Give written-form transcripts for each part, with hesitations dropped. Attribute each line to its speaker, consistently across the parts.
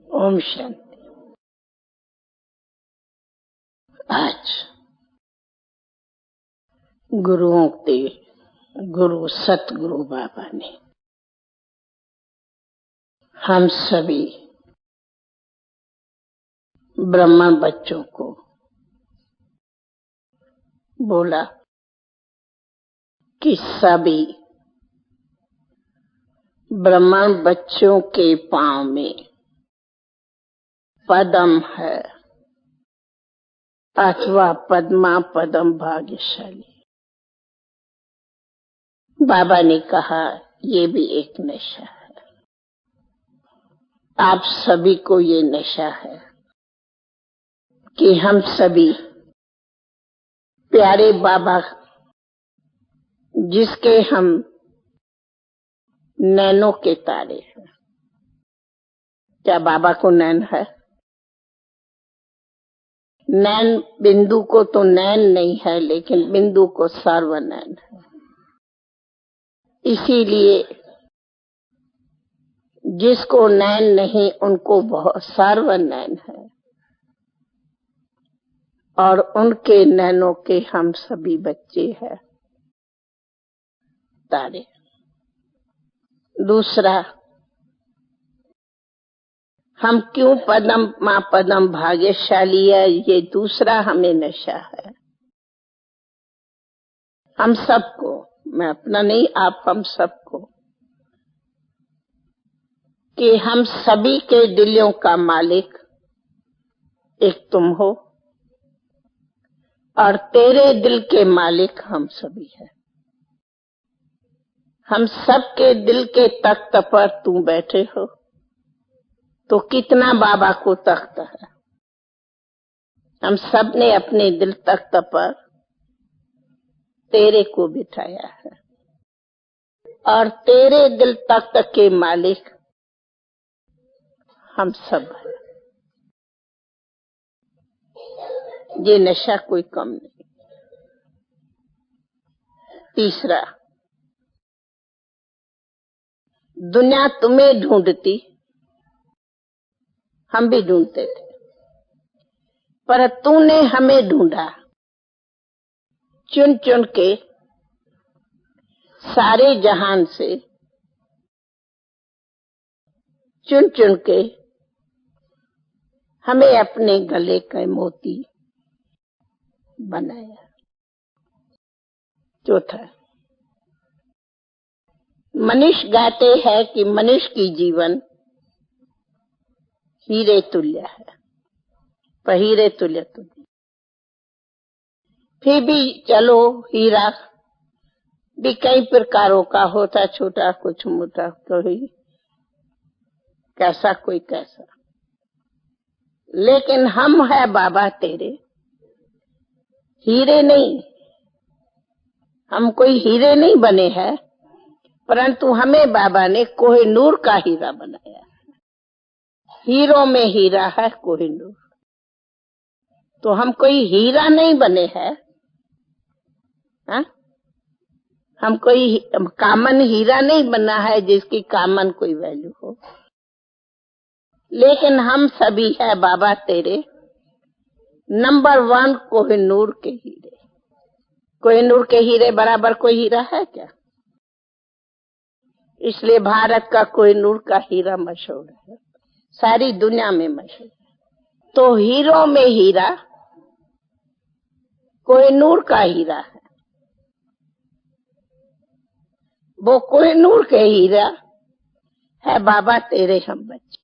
Speaker 1: ओम शांति। आज गुरुओं के गुरु सतगुरु बाबा ने हम सभी ब्राह्मण बच्चों को बोला कि सभी ब्राह्मण बच्चों के पांव में पद्म है अथवा पद्मा पद्म भाग्यशाली। बाबा ने कहा ये भी एक नशा है। आप सभी को ये नशा है कि हम सभी प्यारे बाबा जिसके हम नैनों के तारे हैं। क्या बाबा को नैन है? नैन बिंदु को तो नैन नहीं है, लेकिन बिंदु को सर्वनैन है। इसीलिए जिसको नैन नहीं उनको बहुत सर्वनैन है, और उनके नैनों के हम सभी बच्चे हैं तारे। दूसरा, हम क्यों पद्म मां पद्म भाग्यशाली है, ये दूसरा हमें नशा है। हम सबको, मैं अपना नहीं, आप हम सबको, कि हम सभी के दिलों का मालिक एक तुम हो और तेरे दिल के मालिक हम सभी हैं। हम सबके दिल के तख्त पर तू बैठे हो, तो कितना बाबा को तख्त है। हम सब ने अपने दिल तख्त पर तेरे को बिठाया है, और तेरे दिल तख्त के मालिक हम सब हैं। ये नशा कोई कम नहीं। तीसरा, दुनिया तुम्हें ढूंढती, हम भी ढूंढते थे, पर तूने हमें ढूंढा चुन चुन के सारे जहान से, चुन चुन के हमें अपने गले के मोती बनाया। चौथा, मनीष गाते हैं कि मनीष की जीवन हीरे तुल्य है, पर हीरे तुल्य तो नहीं। फिर भी चलो, हीरा भी कई प्रकारों का होता, छोटा कुछ मोटा, कोई कैसा कोई कैसा, लेकिन हम है बाबा तेरे हीरे नहीं। हम कोई हीरे नहीं बने हैं, परंतु हमें बाबा ने कोहिनूर का हीरा बनाया। हीरों में हीरा है कोहिनूर। तो हम कोई हीरा नहीं बने हैं, हम कोई कामन हीरा नहीं बना है जिसकी कामन कोई वैल्यू हो, लेकिन हम सभी है बाबा तेरे नंबर 1 कोहिनूर के हीरे। कोहिनूर के हीरे बराबर कोई हीरा है क्या? इसलिए भारत का कोहिनूर का हीरा मशहूर है, सारी दुनिया में मशहूर है। तो हीरों में हीरा कोहिनूर का हीरा है। वो कोहिनूर के हीरा है बाबा तेरे हम बच्चे।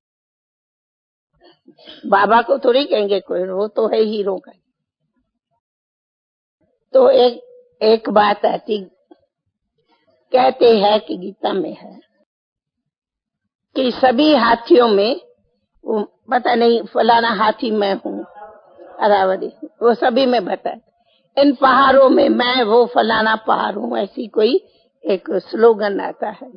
Speaker 1: बाबा को थोड़ी कहेंगे कोहिनूर, वो तो है हीरो का। तो एक बात आती, कहते हैं कि गीता में है कि सभी हाथियों में, वो पता नहीं फलाना हाथी मैं हूँ, अरावली, वो सभी में बताए। इन पहाड़ों में मैं वो फलाना पहाड़ हूँ, ऐसी कोई एक स्लोगन आता है।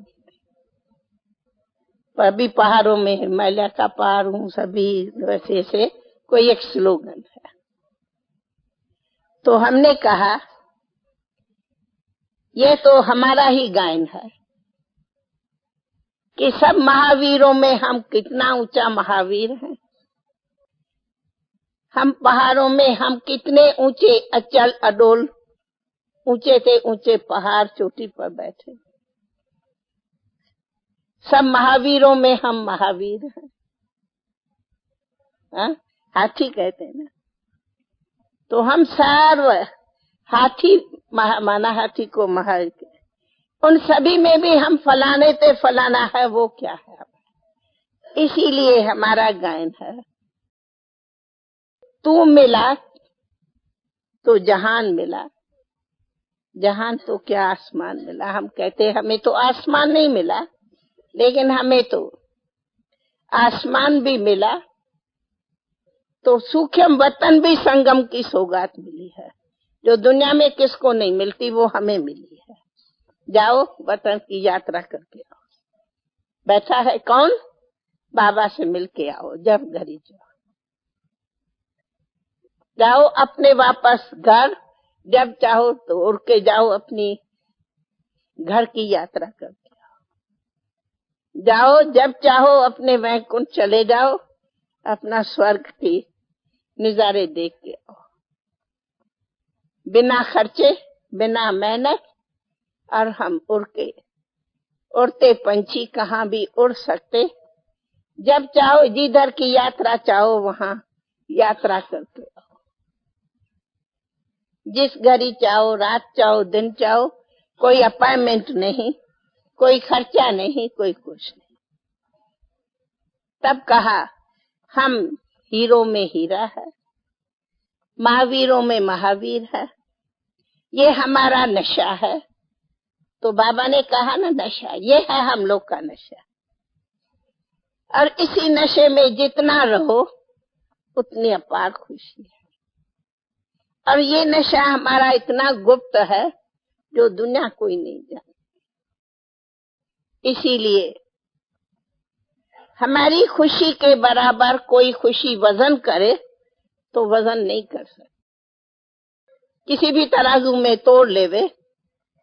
Speaker 1: सभी पहाड़ों में हिमालय का पहाड़ हूँ, सभी वैसे से कोई एक स्लोगन है। तो हमने कहा ये तो हमारा ही गायन है कि सब महावीरों में हम कितना ऊंचा महावीर हैं। हम पहाड़ों में हम कितने ऊंचे अचल अडोल, ऊंचे से ऊंचे पहाड़ चोटी पर बैठे। सब महावीरों में हम महावीर हैं। हाथी कहते हैं ना, तो हम सर्व हाथी माना हाथी को महावीर के, उन सभी में भी हम फलाने पे फलाना है, वो क्या है। इसीलिए हमारा गायन है, तू मिला तो जहान मिला, जहान तो क्या आसमान मिला। हम कहते हमें तो आसमान नहीं मिला, लेकिन हमें तो आसमान भी मिला, तो सूक्ष्म वतन भी संगम की सौगात मिली है, जो दुनिया में किसको नहीं मिलती वो हमें मिली है। जाओ वतन की यात्रा करके आओ। बैठा है कौन? बाबा से मिलके आओ। जब घरी जाओ अपने वापस घर, जब चाहो तो उड़ के जाओ, अपनी घर की यात्रा करके आओ। जाओ जब चाहो अपने वैकुंठ चले जाओ, अपना स्वर्ग की नजारे देख के आओ। बिना खर्चे, बिना मेहनत, और हम उड़ते पंछी कहाँ भी उड़ सकते। जब चाहो जिधर की यात्रा चाहो वहां यात्रा करके आओ। जिस घड़ी चाहो, रात चाहो, दिन चाहो, कोई अपॉइंटमेंट नहीं, कोई खर्चा नहीं, कोई कुछ नहीं। तब कहा हम हीरो में हीरा है, महावीरों में महावीर है, ये हमारा नशा है। तो बाबा ने कहा ना, नशा ये है हम लोग का नशा। और इसी नशे में जितना रहो उतनी अपार खुशी है। और ये नशा हमारा इतना गुप्त है जो दुनिया कोई नहीं जानती। इसीलिए हमारी खुशी के बराबर कोई खुशी वजन करे तो वजन नहीं कर सकते। किसी भी तराजू में तोड़ लेवे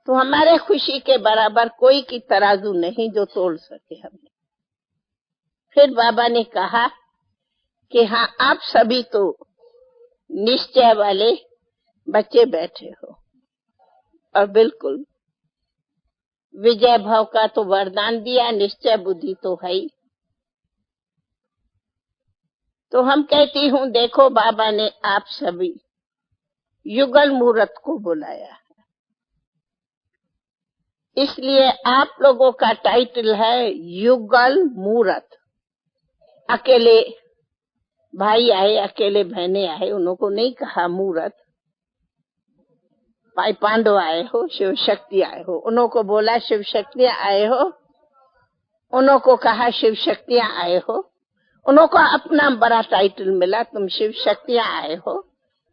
Speaker 1: तो हमारे खुशी के बराबर कोई की तराजू नहीं जो तोड़ सके हमें। फिर बाबा ने कहा कि हाँ, आप सभी तो निश्चय वाले बच्चे बैठे हो, और बिल्कुल विजय भाव का तो वरदान दिया, निश्चय बुद्धि तो है ही। तो हम कहती हूँ, देखो बाबा ने आप सभी युगल मुहूर्त को बुलाया है, इसलिए आप लोगों का टाइटल है युगल मुहूर्त। अकेले भाई आए, अकेले बहने आए, उनको नहीं कहा मुहूर्त। भाई पांडव आए हो, शिव शक्ति आए हो, उनको बोला शिव शक्तियां आए हो, उनको कहा शिव शक्तियां आए हो। उनको अपना बड़ा टाइटल मिला, तुम शिव शक्तियां आए हो,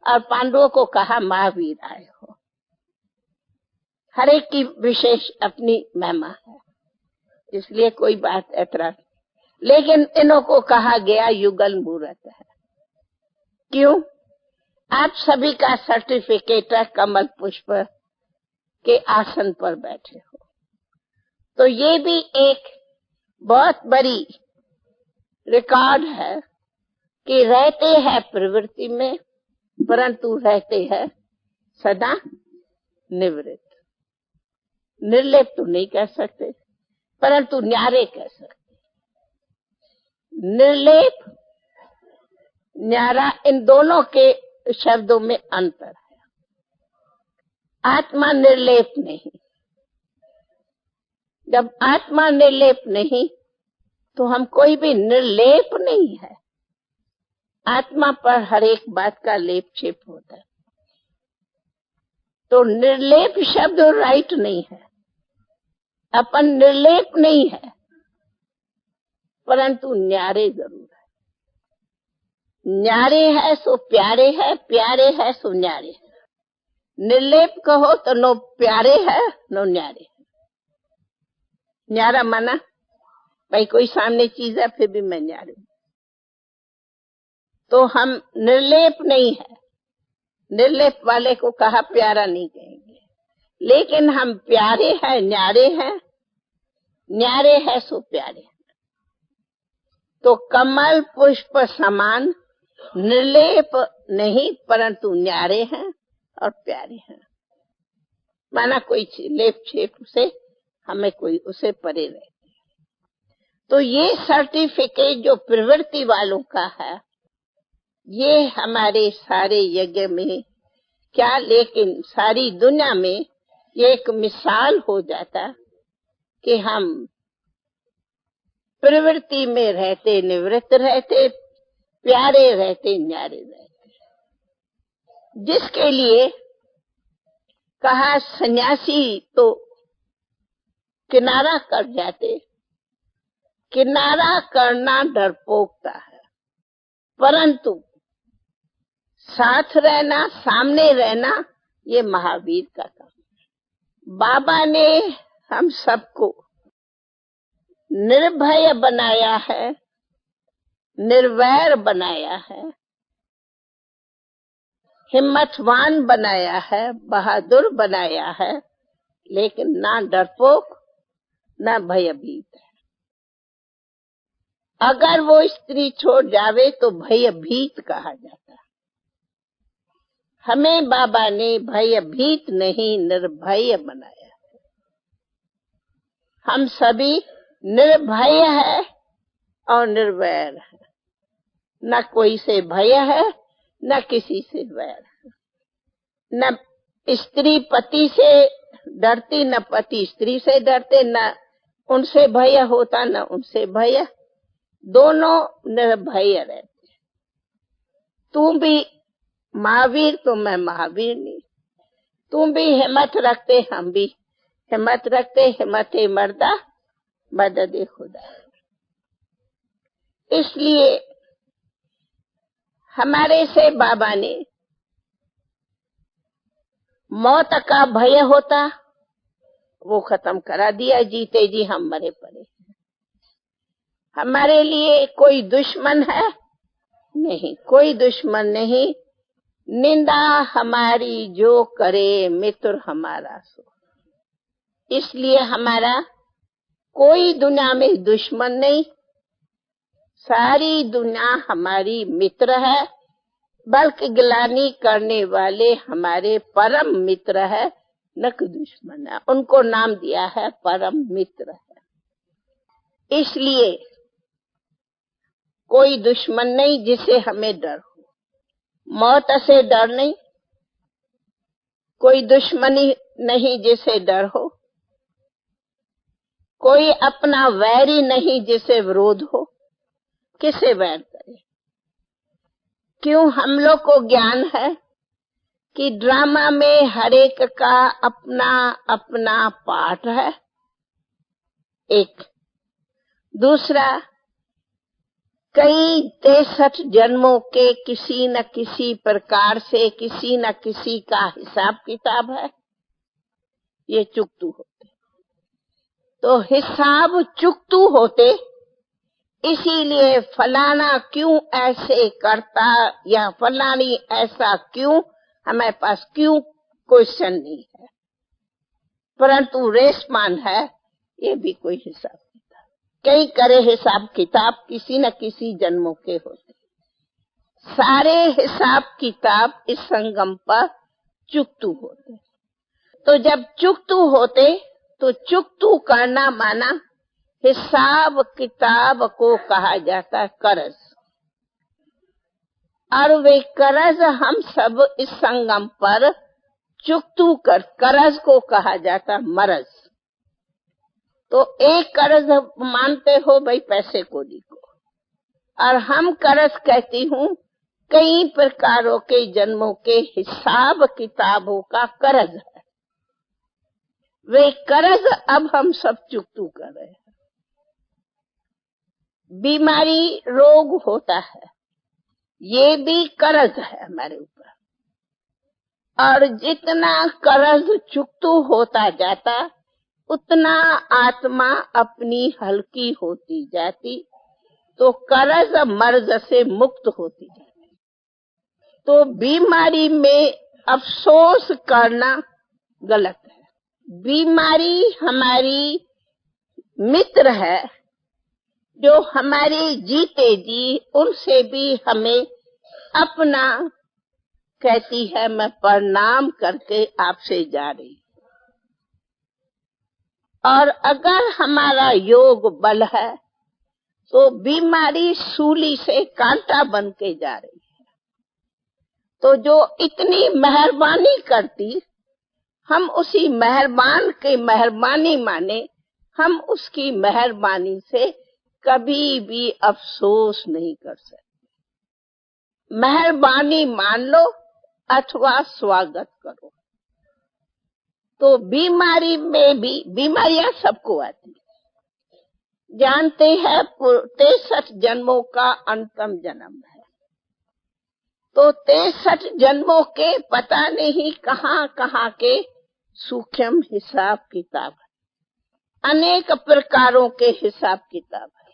Speaker 1: और पांडवों को कहा महावीर आए हो। हर एक की विशेष अपनी महिमा है, इसलिए कोई बात ऐतराज, लेकिन इनको कहा गया युगल मुहूर्त है। क्यों? आप सभी का सर्टिफिकेट है कमल पुष्प के आसन पर बैठे हो। तो ये भी एक बहुत बड़ी रिकॉर्ड है कि रहते हैं प्रवृत्ति में, परंतु रहते हैं सदा निवृत्त। निर्लेप तो नहीं कह सकते, परंतु न्यारे कह सकते। निर्लेप, न्यारा, इन दोनों के शब्दों में अंतर है। आत्मा निर्लेप नहीं। जब आत्मा निर्लेप नहीं तो हम कोई भी निर्लेप नहीं है। आत्मा पर हर एक बात का लेप छेप होता है, तो निर्लेप शब्द राइट नहीं है। अपन निर्लेप नहीं है, परंतु न्यारे जरूर है। न्यारे है सो प्यारे है, प्यारे है सो न्यारे है। निर्लेप कहो तो नो प्यारे है नो न्यारे है। न्यारा माना भाई कोई सामने चीज है फिर भी मैं न्यारे हूं, तो हम निर्लेप नहीं है। निर्लेप वाले को कहा प्यारा नहीं कहेंगे, लेकिन हम प्यारे हैं, न्यारे हैं, न्यारे है सो प्यारे। तो कमल पुष्प समान निर्लेप नहीं, परंतु न्यारे हैं और प्यारे हैं। माना कोई लेप छेप से हमें कोई उसे परे रहते। तो ये सर्टिफिकेट जो प्रवृत्ति वालों का है, ये हमारे सारे यज्ञ में क्या, लेकिन सारी दुनिया में ये एक मिसाल हो जाता कि हम प्रवृत्ति में रहते निवृत्त रहते, प्यारे रहते न्यारे रहते। जिसके लिए कहा सन्यासी तो किनारा कर जाते। किनारा करना डरपोकता है, परंतु साथ रहना, सामने रहना, ये महावीर का काम है। बाबा ने हम सबको निर्भय बनाया है, निर्वैर बनाया है, हिम्मतवान बनाया है, बहादुर बनाया है, लेकिन ना डरपोक ना भयभीत है। अगर वो स्त्री छोड़ जावे तो भयभीत कहा जाता है। हमें बाबा ने भयभीत नहीं, निर्भय बनाया है। हम सभी निर्भय है और निर्वैर है। न कोई से भय है, न किसी से वैर है। न स्त्री पति से डरती, न पति स्त्री से डरते, न उनसे भय होता न उनसे भय। दोनों निर्भय रहते। तू भी महावीर तो मैं महावीर नहीं। तुम भी हिम्मत रखते, हम भी हिम्मत रखते। हिम्मते मर्दा मदद खुदा। इसलिए हमारे से बाबा ने मौत का भय होता वो खत्म करा दिया। जीते जी हम मरे पड़े। हमारे लिए कोई दुश्मन है नहीं, कोई दुश्मन नहीं। निंदा हमारी जो करे मित्र हमारा सो। इसलिए हमारा कोई दुनिया में दुश्मन नहीं, सारी दुनिया हमारी मित्र है। बल्कि गिलानी करने वाले हमारे परम मित्र है, न कि दुश्मन है। उनको नाम दिया है परम मित्र है। इसलिए कोई दुश्मन नहीं जिसे हमें डर हो। मौत से डर नहीं, कोई दुश्मनी नहीं जिसे डर हो, कोई अपना वैरी नहीं जिसे विरोध हो। किसे वैर करे? क्यों? हम लोग को ज्ञान है कि ड्रामा में हर एक का अपना अपना पार्ट है। एक दूसरा, कई 63 जन्मों के किसी न किसी प्रकार से किसी न किसी का हिसाब किताब है। ये चुकतू होते, तो हिसाब चुकतू होते। इसीलिए फलाना क्यों ऐसे करता या फलानी ऐसा क्यों, हमारे पास क्यों क्वेश्चन नहीं है, परंतु रेस्पॉन्ड है। ये भी कोई हिसाब किताब, कई करे हिसाब किताब किसी न किसी जन्मों के होते। सारे हिसाब किताब इस संगम पर चुकतू होते। तो जब चुकतू होते तो चुकतू करना माना हिसाब किताब को कहा जाता है कर्ज। और वे कर्ज हम सब इस संगम पर चुकतू कर, कर्ज को कहा जाता मरज। तो एक कर्ज मानते हो भाई पैसे कौड़ी को, और हम कर्ज कहती हूँ कई प्रकारों के जन्मों के हिसाब किताबों का कर्ज है। वे कर्ज अब हम सब चुकतू कर रहे हैं। बीमारी रोग होता है, ये भी कर्ज है हमारे ऊपर। और जितना कर्ज चुकतू होता जाता उतना आत्मा अपनी हल्की होती जाती, तो कर्ज मर्ज से मुक्त होती जाती। तो बीमारी में अफसोस करना गलत है। बीमारी हमारी मित्र है, जो हमारे जीते जी उनसे भी हमें अपना कहती है, मैं प्रणाम करके आपसे जा रही। और अगर हमारा योग बल है तो बीमारी सूली से कांटा बन के जा रही है। तो जो इतनी मेहरबानी करती, हम उसी मेहरबान की मेहरबानी माने, हम उसकी मेहरबानी से कभी भी अफसोस नहीं कर सकते। मेहरबानी मान लो अथवा स्वागत करो। तो बीमारी में भी, बीमारियां सबको आती है। जानते हैं 63 जन्मों का अंतिम जन्म है। तो 63 जन्मों के पता नहीं कहां कहां के सूक्ष्म हिसाब किताब है, अनेक प्रकारों के हिसाब किताब है।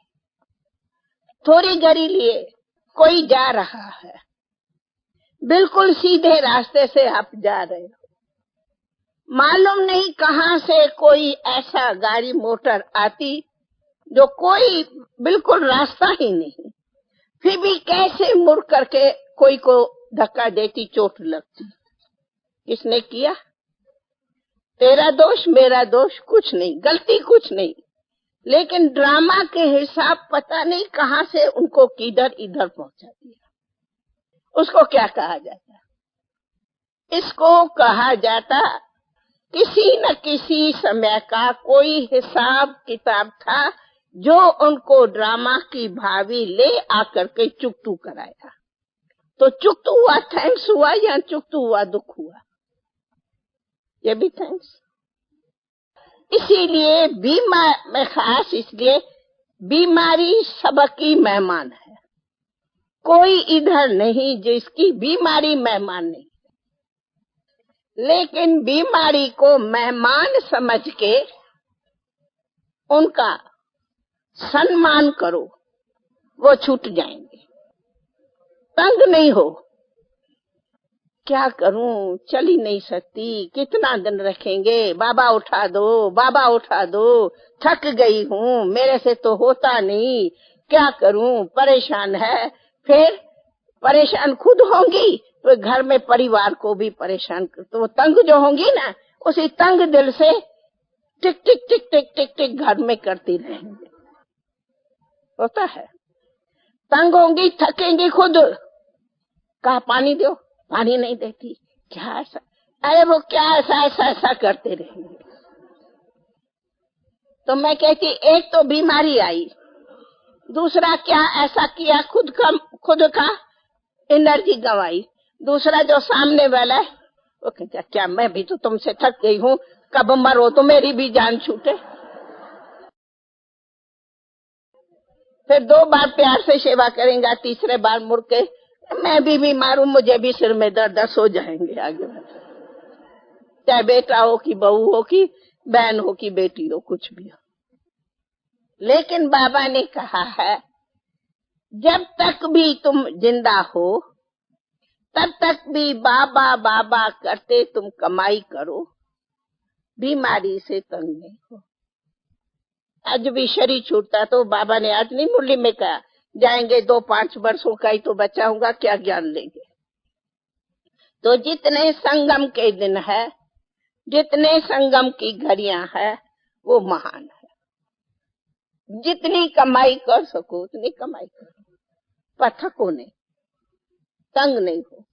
Speaker 1: थोड़ी घड़ी लिए कोई जा रहा है, बिल्कुल सीधे रास्ते से आप जा रहे हो, मालूम नहीं कहां से कोई ऐसा गाड़ी मोटर आती जो कोई बिल्कुल रास्ता ही नहीं, फिर भी कैसे मुड़ करके कोई को धक्का देती, चोट लगती। किसने किया? तेरा दोष मेरा दोष कुछ नहीं, गलती कुछ नहीं, लेकिन ड्रामा के हिसाब पता नहीं कहां से उनको किधर इधर पहुंचा दिया। उसको क्या कहा जाता? इसको कहा जाता किसी न किसी समय का कोई हिसाब किताब था जो उनको ड्रामा की भावी ले आकर के चुकतू कराया। तो चुकतू हुआ थैंक्स हुआ या चुकतू हुआ दुख हुआ? ये भी थैंक्स। इसीलिए बीमार में खास, इसलिए बीमारी सबकी मेहमान है, कोई इधर नहीं जिसकी बीमारी मेहमान नहीं। लेकिन बीमारी को मेहमान समझ के उनका सम्मान करो, वो छूट जाएंगे। तंग नहीं हो, क्या करूं, चल ही नहीं सकती, कितना दिन रखेंगे, बाबा उठा दो, बाबा उठा दो, थक गई हूं, मेरे से तो होता नहीं, क्या करूं, परेशान है। फिर परेशान खुद होंगी तो घर में परिवार को भी परेशान कर, तो वो तंग जो होंगी ना, उसी तंग दिल से टिक टिक टिक टिक टिक टिक घर में करती रहेंगे। होता है, तंग होंगी, थकेंगी, खुद कहा पानी दो, पानी नहीं देती, क्या ऐसा, अरे वो क्या ऐसा ऐसा ऐसा करते रहेंगे। तो मैं कहती, एक तो बीमारी आई, दूसरा क्या ऐसा किया, खुद का एनर्जी गंवाई, दूसरा जो सामने वाला है वो कहता क्या मैं भी तो तुमसे थक गई हूं, कब मरो तो मेरी भी जान छूटे। फिर 2 बार प्यार से सेवा करेंगे, तीसरे बार मुड़ के मैं भी बीमार हूं, मुझे भी सिर में दर्द, सो जाएंगे आगे। चाहे बेटा हो कि बहू हो कि बहन हो कि बेटी हो, कुछ भी हो। लेकिन बाबा ने कहा है, जब तक भी तुम जिंदा हो तब तक भी बाबा बाबा करते तुम कमाई करो, बीमारी से तंग नहीं हो। आज भी शरीर छूटता तो बाबा ने आज नहीं मुरली में कहा, जाएंगे 2-5 वर्षों का ही तो बचा होगा, क्या ज्ञान लेंगे। तो जितने संगम के दिन है, जितने संगम की घड़ियां है, वो महान है। जितनी कमाई कर सको उतनी कमाई करो, पर थको नहीं, तंग नहीं हो।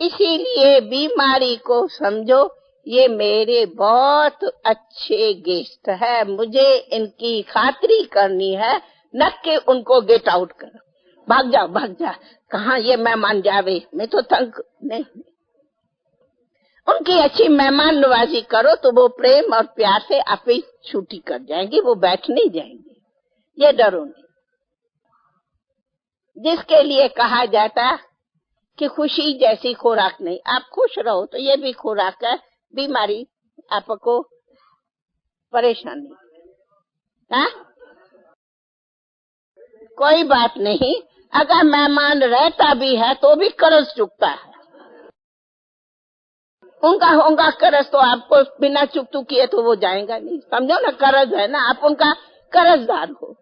Speaker 1: इसीलिए बीमारी को समझो, ये मेरे बहुत अच्छे गेस्ट है, मुझे इनकी खातिरी करनी है, न कि उनको गेट आउट करो, भाग जा, कहाँ ये मेहमान जावे, मैं तो तंग नहीं। उनकी अच्छी मेहमान नवाजी करो तो वो प्रेम और प्यार से आप ही छुट्टी कर जाएंगी, वो बैठ नहीं जाएंगे, ये डरो नहीं। जिसके लिए कहा जाता कि खुशी जैसी खुराक नहीं, आप खुश रहो तो ये भी खुराक है, बीमारी आपको परेशान नहीं। हाँ? कोई बात नहीं, अगर मेहमान रहता भी है तो भी कर्ज चुकता है, उनका होगा कर्ज तो आपको बिना चुकतू किए तो वो जाएगा नहीं। समझो ना, कर्ज है ना, आप उनका कर्जदार हो,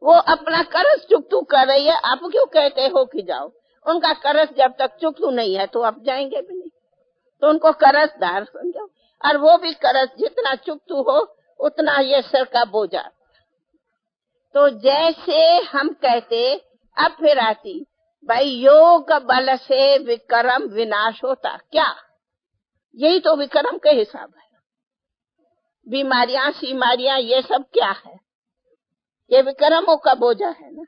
Speaker 1: वो अपना कर्ज चुकतू कर रही है, आप क्यों कहते हो कि जाओ? उनका कर्ज जब तक चुकतू नहीं है तो आप जाएंगे भी नहीं, तो उनको कर्जदार समझो। और वो भी कर्ज जितना चुकतू हो उतना ये सर का बोझा। तो जैसे हम कहते, अब फिर आती भाई, योग बल से विक्रम विनाश होता, क्या यही तो विक्रम के हिसाब है। बीमारियां सीमारियां ये सब क्या है? ये विक्रमों का बोझा है ना,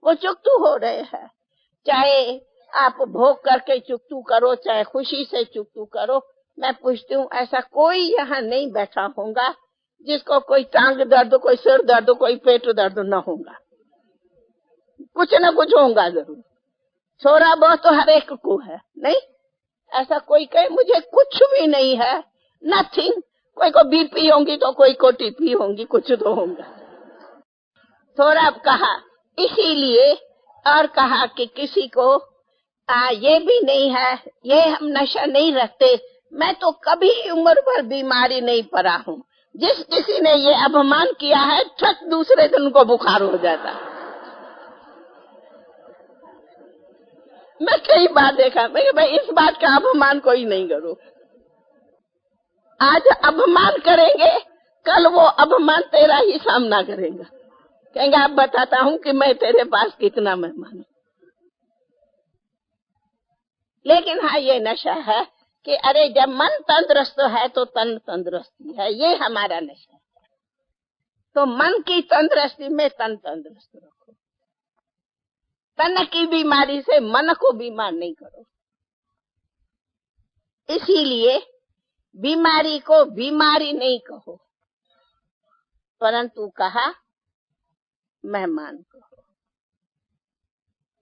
Speaker 1: वो चुकतू हो रहे हैं। चाहे आप भोग करके चुकतू करो, चाहे खुशी से चुकतू करो। मैं पूछती हूँ, ऐसा कोई यहाँ नहीं बैठा होगा जिसको कोई टांग दर्द, कोई सिर दर्द, कोई पेट दर्द न होगा? कुछ न कुछ होगा जरूर, थोड़ा बहुत तो हर एक को है। नहीं ऐसा कोई कहे मुझे कुछ भी नहीं है, नथिंग। कोई को बीपी होंगी तो कोई को टीपी होंगी, कुछ तो होगा। थोड़ा कहा इसीलिए, और कहा कि किसी को ये भी नहीं है, ये हम नशा नहीं रखते। मैं तो कभी उम्र भर बीमारी नहीं पड़ा हूँ। जिस किसी ने ये अपमान किया है, ठक दूसरे दिन को बुखार हो जाता। मैं कई बार देखा, मैं भाई इस बात का अपमान कोई नहीं करो। आज अपमान करेंगे, कल वो अपमान तेरा ही सामना करेगा, कहेंगे आप बताता हूँ कि मैं तेरे पास कितना मेहमान हूँ। लेकिन हाँ, ये नशा है कि अरे जब मन तंदुरुस्त है तो तन तंदुरुस्ती है, ये हमारा नशा है। तो मन की तंदुरुस्ती में तन तंदुरुस्त रखो, तन की बीमारी से मन को बीमार नहीं करो। इसीलिए बीमारी को बीमारी नहीं कहो, परंतु कहा मेहमान कहो।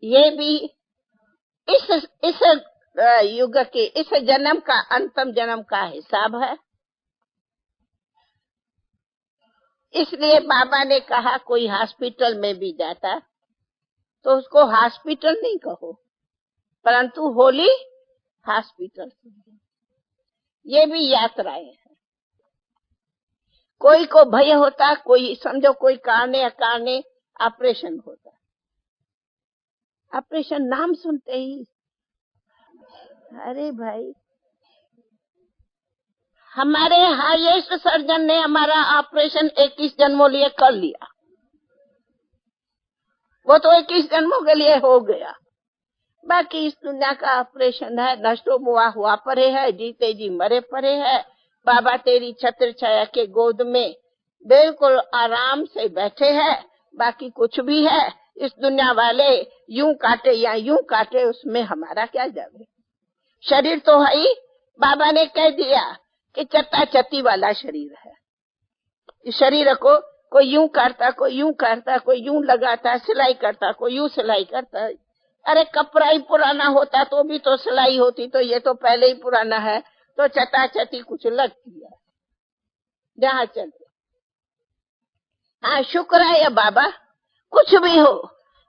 Speaker 1: ये भी इस युग के, इस जन्म का, अंतिम जन्म का हिसाब है। इसलिए बाबा ने कहा कोई हॉस्पिटल में भी जाता तो उसको हॉस्पिटल नहीं कहो, परंतु होली हॉस्पिटल। ये भी यात्राएं हैं। कोई को भय होता, कोई समझो कोई कारणे अकारणे ऑपरेशन होता। ऑपरेशन नाम सुनते ही अरे भाई, हमारे हाईएस्ट सर्जन ने हमारा ऑपरेशन 21 जन्मों लिए कर लिया। वो तो 21 जन्मों के लिए हो गया। बाकी इस दुनिया का ऑपरेशन है, नष्टो मुआ हुआ पड़े है, जीते जी मरे पड़े है। बाबा तेरी छत्र छाया के गोद में बिल्कुल आराम से बैठे हैं। बाकी कुछ भी है इस दुनिया वाले यूं काटे या यूं काटे, उसमें हमारा क्या जावे। शरीर तो है ही, बाबा ने कह दिया कि चट्टा चट्टी वाला शरीर है। इस शरीर को कोई यूं काटता, कोई यूं काटता, कोई यूं लगाता, सिलाई करता, कोई यूं सिलाई करता। अरे कपड़ा ही पुराना होता तो भी तो सिलाई होती, तो ये तो पहले ही पुराना है, तो चटा चटी कुछ लगती है जहाँ चलते। हाँ शुक्र है या बाबा, कुछ भी हो।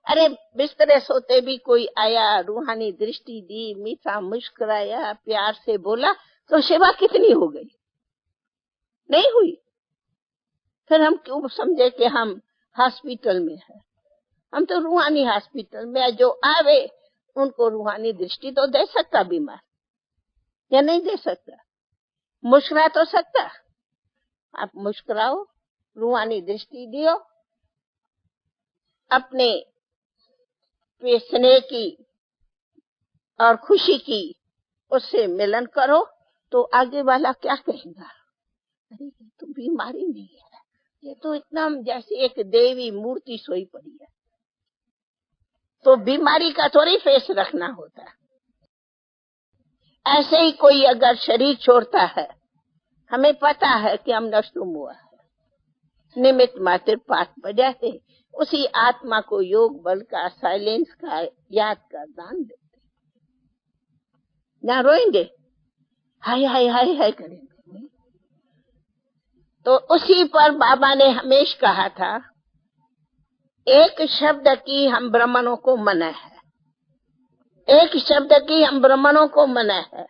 Speaker 1: अरे बिस्तरे सोते भी कोई आया, रूहानी दृष्टि दी, मीठा मुस्कुराया, प्यार से बोला, तो सेवा कितनी हो गई? नहीं हुई। फिर हम क्यों समझे कि हम हॉस्पिटल में हैं? हम तो रूहानी हॉस्पिटल में, जो आवे उनको रूहानी दृष्टि तो दे सकता बीमार, या नहीं दे सकता? मुस्कुरा तो सकता। आप मुस्कुराओ, रूहानी दृष्टि दियो, अपने स्नेह की और खुशी की उससे मिलन करो, तो आगे वाला क्या कहेगा? अरे ये तो बीमारी नहीं है, ये तो एकदम जैसे एक देवी मूर्ति सोई पड़ी है। तो बीमारी का थोड़ी फेस रखना होता है। ऐसे ही कोई अगर शरीर छोड़ता है, हमें पता है कि हम नष्टुम हुआ है, निमित्त मात्र पाठ बजाते, उसी आत्मा को योग बल का, साइलेंस का, याद का दान देते। ना रोएंगे, हाय हाय हाय हाय करेंगे। तो उसी पर बाबा ने हमेशा कहा था, एक शब्द की हम ब्राह्मणों को मना है, एक शब्द की हम ब्राह्मणों को मना है।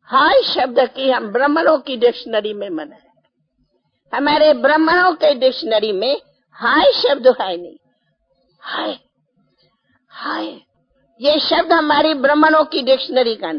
Speaker 1: हाय शब्द की हम ब्राह्मणों की डिक्शनरी में मन है, हमारे ब्राह्मणों के डिक्शनरी में हाय शब्द है नहीं। हाय हाय ये शब्द हमारी ब्राह्मणों की डिक्शनरी का नहीं।